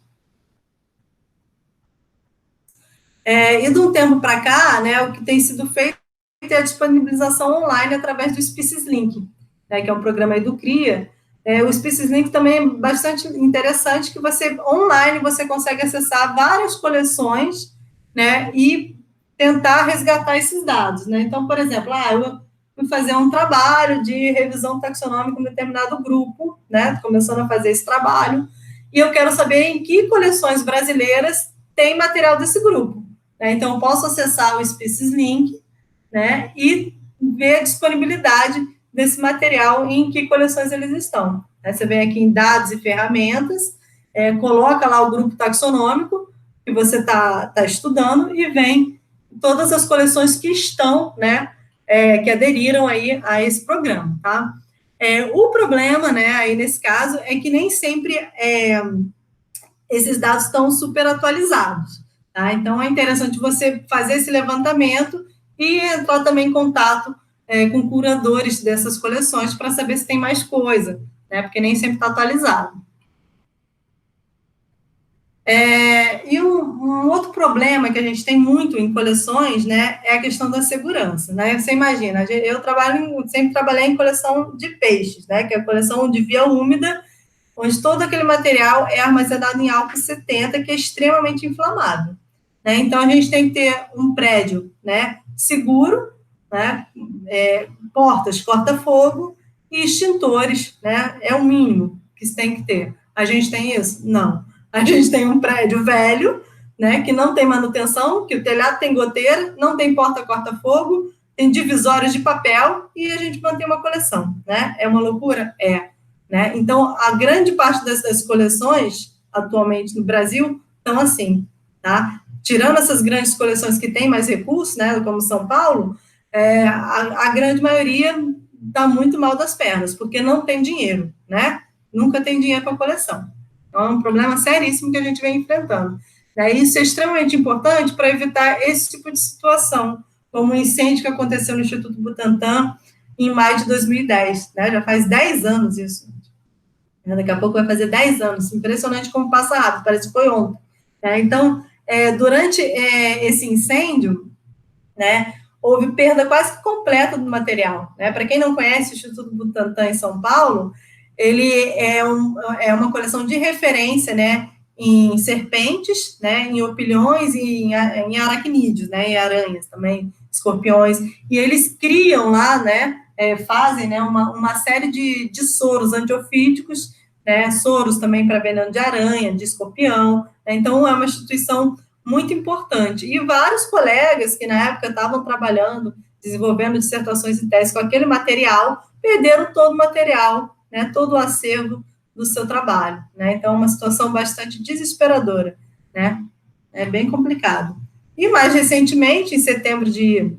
E de um tempo para cá, né, o que tem sido feito é a disponibilização online através do Species Link, né, que é um programa aí do CRIA. O Species Link também é bastante interessante, que você, online, você consegue acessar várias coleções, né, e tentar resgatar esses dados, né. Então, por exemplo, eu fui fazer um trabalho de revisão taxonômica em um determinado grupo, né, começando a fazer esse trabalho, e eu quero saber em que coleções brasileiras tem material desse grupo. Então, eu posso acessar o Species Link, né, e ver a disponibilidade desse material e em que coleções eles estão. Você vem aqui em dados e ferramentas, coloca lá o grupo taxonômico que você está estudando e vem todas as coleções que estão, né, que aderiram aí a esse programa, tá? O problema, né, aí nesse caso, é que nem sempre esses dados estão super atualizados, tá? Então, é interessante você fazer esse levantamento e entrar também em contato com curadores dessas coleções para saber se tem mais coisa, né? Porque nem sempre está atualizado. E um outro problema que a gente tem muito em coleções, né, é a questão da segurança, né? Você imagina, eu sempre trabalhei em coleção de peixes, né, que é a coleção de via úmida, onde todo aquele material é armazenado em álcool 70, que é extremamente inflamável, né? Então a gente tem que ter um prédio, né, seguro, né, portas corta-fogo e extintores, né? É o mínimo que se tem que ter. A gente tem isso? Não. A gente tem um prédio velho, né, que não tem manutenção, que o telhado tem goteira, não tem porta corta-fogo, tem divisórios de papel e a gente mantém uma coleção, né? É uma loucura? É. Né? Então, a grande parte dessas coleções, atualmente no Brasil, estão assim, tá? Tirando essas grandes coleções que têm mais recursos, né, como São Paulo, a grande maioria está muito mal das pernas, porque não tem dinheiro, né? Nunca tem dinheiro para coleção. Então, é um problema seríssimo que a gente vem enfrentando. Né? Isso é extremamente importante para evitar esse tipo de situação, como o incêndio que aconteceu no Instituto Butantan em maio de 2010, né? Já faz 10 anos isso. Daqui a pouco vai fazer 10 anos. Impressionante como passa rápido, parece que foi ontem. Né? Então, durante esse incêndio, né, houve perda quase completa do material. Né? Para quem não conhece o Instituto Butantan em São Paulo, ele é uma coleção de referência, né, em serpentes, né, em opilhões e em aracnídeos, né, em aranhas também, escorpiões, e eles criam lá, né, fazem, né, uma série de soros antiofídicos, né, soros também para veneno de aranha, de escorpião, né, então é uma instituição muito importante. E vários colegas que na época estavam trabalhando, desenvolvendo dissertações e teses com aquele material, perderam todo o material, né, todo o acervo do seu trabalho. Né? Então, é uma situação bastante desesperadora. Né? É bem complicado. E mais recentemente, em setembro de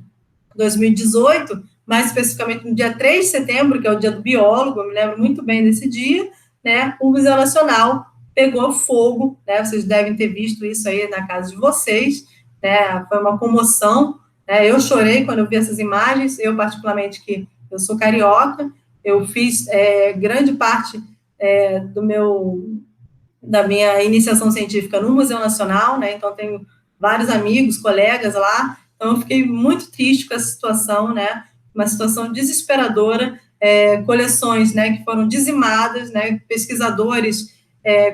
2018, mais especificamente no dia 3 de setembro, que é o dia do biólogo, eu me lembro muito bem desse dia, né, o Museu Nacional pegou fogo, né, vocês devem ter visto isso aí na casa de vocês, né, foi uma comoção, né, eu chorei quando eu vi essas imagens, eu particularmente que eu sou carioca, eu fiz grande parte da minha iniciação científica no Museu Nacional, né, então tenho vários amigos, colegas lá, então eu fiquei muito triste com essa situação, né, uma situação desesperadora, coleções, né, que foram dizimadas, né, pesquisadores,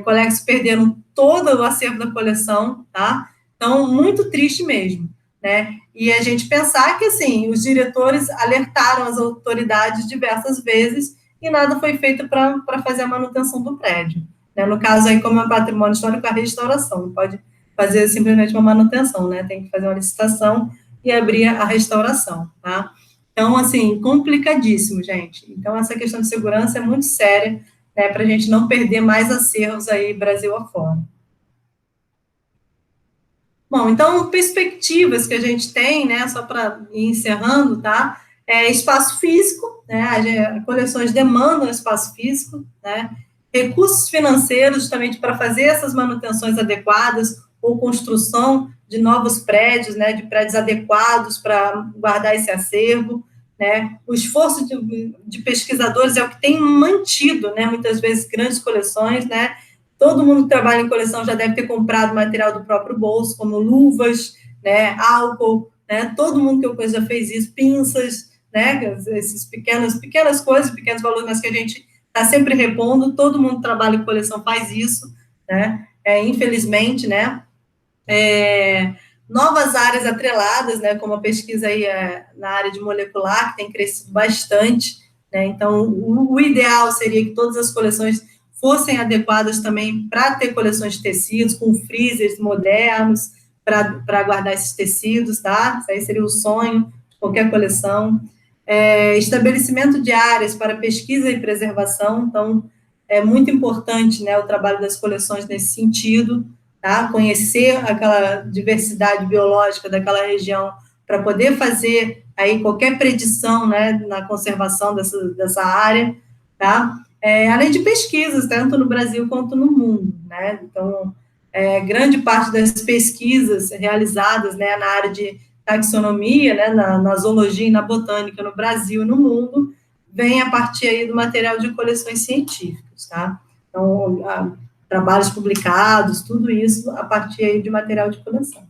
colegas que perderam todo o acervo da coleção, tá, então muito triste mesmo, né, e a gente pensar que, assim, os diretores alertaram as autoridades diversas vezes e nada foi feito para fazer a manutenção do prédio. Né? No caso, aí, como é um patrimônio histórico, a restauração, não pode fazer simplesmente uma manutenção, né? Tem que fazer uma licitação e abrir a restauração, tá? Então, assim, complicadíssimo, gente. Então, essa questão de segurança é muito séria, né, para a gente não perder mais acervos aí Brasil afora. Bom, então, perspectivas que a gente tem, né, só para ir encerrando, tá? Espaço físico, né, as coleções demandam espaço físico, né, recursos financeiros justamente para fazer essas manutenções adequadas ou construção de novos prédios, né, de prédios adequados para guardar esse acervo, né, o esforço de pesquisadores é o que tem mantido, né, muitas vezes grandes coleções, né, todo mundo que trabalha em coleção já deve ter comprado material do próprio bolso, como luvas, né, álcool, né, todo mundo que eu conheço já fez isso, pinças, né, esses pequenas coisas, pequenos valores, mas que a gente está sempre repondo, todo mundo que trabalha em coleção faz isso, né, infelizmente, né, novas áreas atreladas, né, como a pesquisa aí na área de molecular, que tem crescido bastante, né, então o ideal seria que todas as coleções fossem adequadas também para ter coleções de tecidos, com freezers modernos, para guardar esses tecidos, tá? Isso aí seria o sonho de qualquer coleção. Estabelecimento de áreas para pesquisa e preservação, então, é muito importante, né, o trabalho das coleções nesse sentido, tá? Conhecer aquela diversidade biológica daquela região, para poder fazer aí qualquer predição, né, na conservação dessa área, tá? Além de pesquisas, tanto no Brasil quanto no mundo, né? Então, grande parte das pesquisas realizadas, né, na área de taxonomia, né, na zoologia e na botânica no Brasil e no mundo, vem a partir aí do material de coleções científicas, tá? Então, trabalhos publicados, tudo isso a partir aí de material de coleção.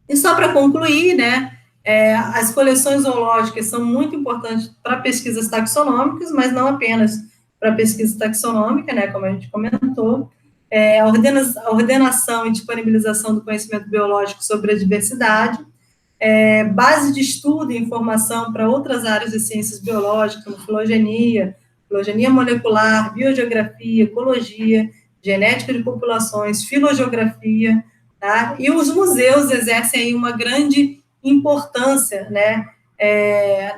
E só para concluir, né, as coleções zoológicas são muito importantes para pesquisas taxonômicas, mas não apenas para pesquisa taxonômica, né, como a gente comentou. A ordenação e disponibilização do conhecimento biológico sobre a diversidade, base de estudo e informação para outras áreas de ciências biológicas, como filogenia molecular, biogeografia, ecologia, genética de populações, filogeografia, tá? E os museus exercem aí uma grande importância, né,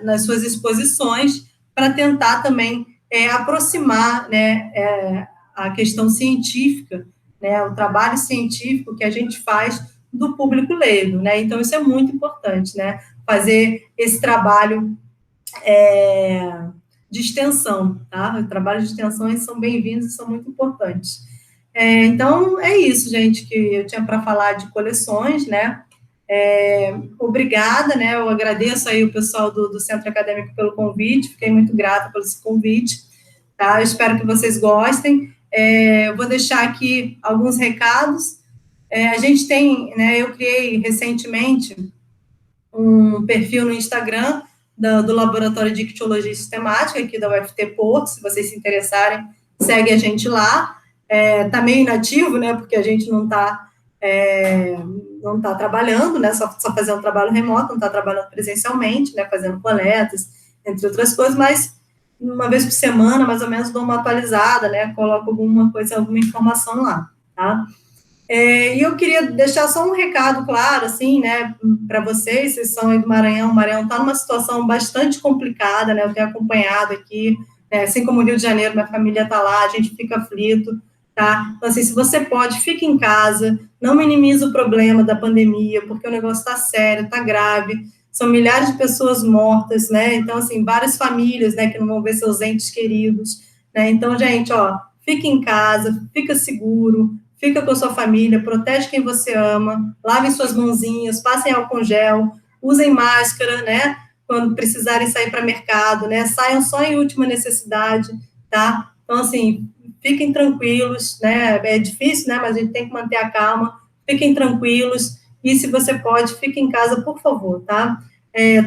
nas suas exposições, para tentar também aproximar, né, a questão científica, né, o trabalho científico que a gente faz do público leigo, né? Então, isso é muito importante, né? Fazer esse trabalho de extensão, tá? Os trabalhos de extensão são bem-vindos e são muito importantes. Então, é isso, gente, que eu tinha para falar de coleções, né? Obrigada, né? Eu agradeço aí o pessoal do Centro Acadêmico pelo convite, fiquei muito grata por esse convite, tá? Eu espero que vocês gostem. Eu vou deixar aqui alguns recados. A gente tem, né? Eu criei recentemente um perfil no Instagram do Laboratório de Ictiologia Sistemática, aqui da UFT Porto, se vocês se interessarem, segue a gente lá. Está meio inativo, né, porque a gente não tá trabalhando, né, só fazendo um trabalho remoto, não está trabalhando presencialmente, né, fazendo coletas, entre outras coisas, mas uma vez por semana, mais ou menos, dou uma atualizada, né, coloco alguma coisa, alguma informação lá, tá? E eu queria deixar só um recado claro, assim, né, para vocês são aí do Maranhão, o Maranhão está numa situação bastante complicada, né, eu tenho acompanhado aqui, né, assim como o Rio de Janeiro, minha família está lá, a gente fica aflito, tá? Então, assim, se você pode, fique em casa, não minimize o problema da pandemia, porque o negócio está sério, está grave, são milhares de pessoas mortas, né, então, assim, várias famílias, né, que não vão ver seus entes queridos, né, então, gente, ó, fique em casa, fica seguro, fica com a sua família, protege quem você ama, lavem suas mãozinhas, passem álcool gel, usem máscara, né, quando precisarem sair para mercado, né, saiam só em última necessidade, tá? Então, assim, fiquem tranquilos, né, é difícil, né, mas a gente tem que manter a calma, fiquem tranquilos, e se você pode, fique em casa, por favor, tá?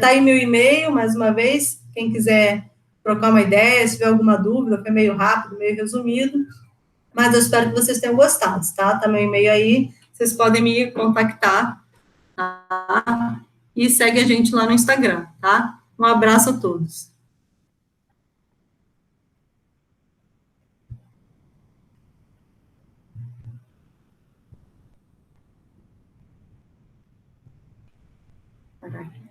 Tá aí meu e-mail, mais uma vez, quem quiser trocar uma ideia, se tiver alguma dúvida, foi meio rápido, meio resumido, mas eu espero que vocês tenham gostado, tá? Tá meu e-mail aí, vocês podem me contactar, tá? E segue a gente lá no Instagram, tá? Um abraço a todos. Tá.